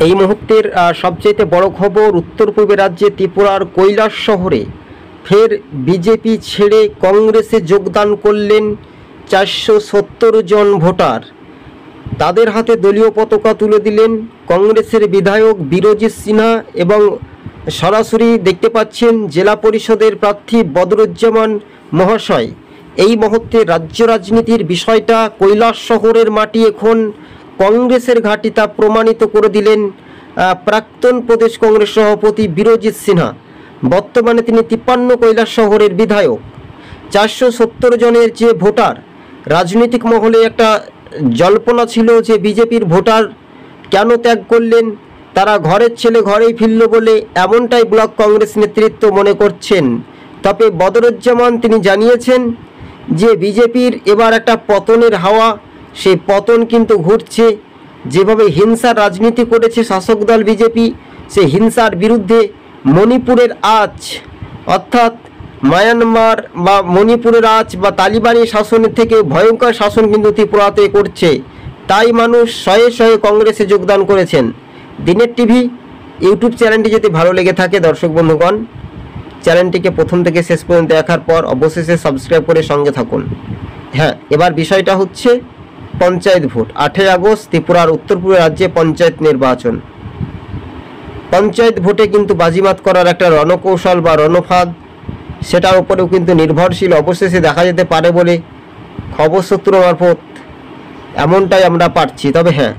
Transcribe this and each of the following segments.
এই মুহূর্তের সবচেয়ে বড় খবর, উত্তর পূর্বের রাজ্যে ত্রিপুরার কৈলাস শহরে ফের বিজেপি ছেড়ে কংগ্রেসে যোগদান করলেন 470 জন ভোটার। তাদের হাতে দলীয় পতাকা তুলে দিলেন কংগ্রেসের বিধায়ক বীরজিৎ সিনহা এবং সরাসরি দেখতে পাচ্ছেন জেলা পরিষদের প্রার্থী বদরুজ্জামান মহাশয়। এই মুহূর্তে রাজ্য রাজনীতির বিষয়টা কৈলাস শহরের মাটি এখন কংগ্রেসের ঘাঁটি, তা প্রমাণিত করে দিলেন প্রাক্তন প্রদেশ কংগ্রেস সভাপতি বীরজিৎ সিনহা। বর্তমানে তিনি 53 কৈলাস শহরের বিধায়ক। 470 জনের যে ভোটার, রাজনৈতিক মহলে একটা জল্পনা ছিল যে বিজেপির ভোটার কেন ত্যাগ করলেন, তারা ঘরের ছেলে ঘরেই ফিরল বলে, এমনটাই ব্লক কংগ্রেস নেতৃত্ব মনে করছেন। তবে বদরুজ্জামান তিনি জানিয়েছেন যে বিজেপির এবার একটা পতনের হাওয়া, সেই পতন কিন্তু ঘুরছে। যেভাবে হিংসার রাজনীতি করেছে শাসক দল বিজেপি, সেই হিংসার বিরুদ্ধে মণিপুরের আঁচ, অর্থাৎ মায়ানমার বা মণিপুরের আঁচ বা তালিবানি শাসনের থেকে ভয়ঙ্কর শাসন কিন্তু ত্রিপুরাতে করছে। তাই মানুষ শয়ে শয়ে কংগ্রেসে যোগদান করেছেন। দিনের টিভি ইউটিউব চ্যানেলটি যদি ভালো লেগে থাকে দর্শক বন্ধুগণ, চ্যানেলটিকে প্রথম থেকে শেষ পর্যন্ত দেখার পর অবশেষে সাবস্ক্রাইব করে সঙ্গে থাকুন। হ্যাঁ, এবার বিষয়টা হচ্ছে পঞ্চায়েত ভোট। 8 আগস্ট ত্রিপুরার উত্তর পূর্ব রাজ্যে পঞ্চায়েত নির্বাচন। পঞ্চায়েত ভোটে কিন্তু বাজিমাত করার একটা রণকৌশল বা রণফাঁদ, সেটার উপরেও কিন্তু নির্ভরশীল অবশেষে দেখা যেতে পারে বলে খবর সূত্র মারফত এমনটাই আমরা পাচ্ছি। তবে হ্যাঁ,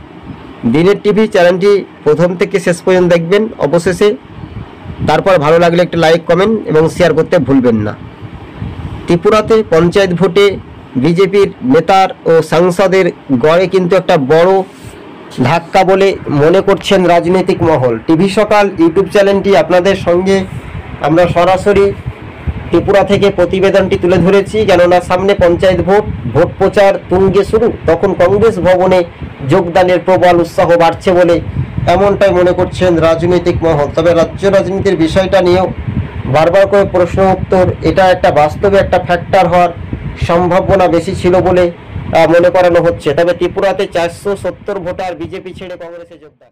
দিনের টিভি চ্যানেলটি প্রথম থেকে শেষ পর্যন্ত দেখবেন অবশেষে। তারপর ভালো লাগলে একটা লাইক, কমেন্ট এবং শেয়ার করতে ভুলবেন না। ত্রিপুরাতে পঞ্চায়েত ভোটে বিজেপির নেতার ও সাংসদের গড়ে কিন্তু একটা বড় ধাক্কা বলে মনে করছেন রাজনৈতিক মহল। টিভি সকাল ইউটিউব চ্যানেলটি আপনাদের সঙ্গে আমরা সরাসরি ত্রিপুরা থেকে প্রতিবেদনটি তুলে ধরেছি, কেননা সামনে পঞ্চায়েত ভোট প্রচার তুঙ্গে শুরু। তখন কংগ্রেস ভবনে যোগদানের প্রবল উৎসাহ বাড়ছে বলে এমনটাই মনে করছেন রাজনৈতিক মহল। তবে রাজ্য রাজনীতির বিষয়টা নিয়েও বারবার করে প্রশ্ন উত্তর, এটা একটা বাস্তবে একটা ফ্যাক্টর হওয়ার সম্ভাবনা বেশি ছিল বলে মনে করানো হচ্ছে। তবে ত্রিপুরাতে 470 ভোটার বিজেপি ছেড়ে কংগ্রেসে যোগদান।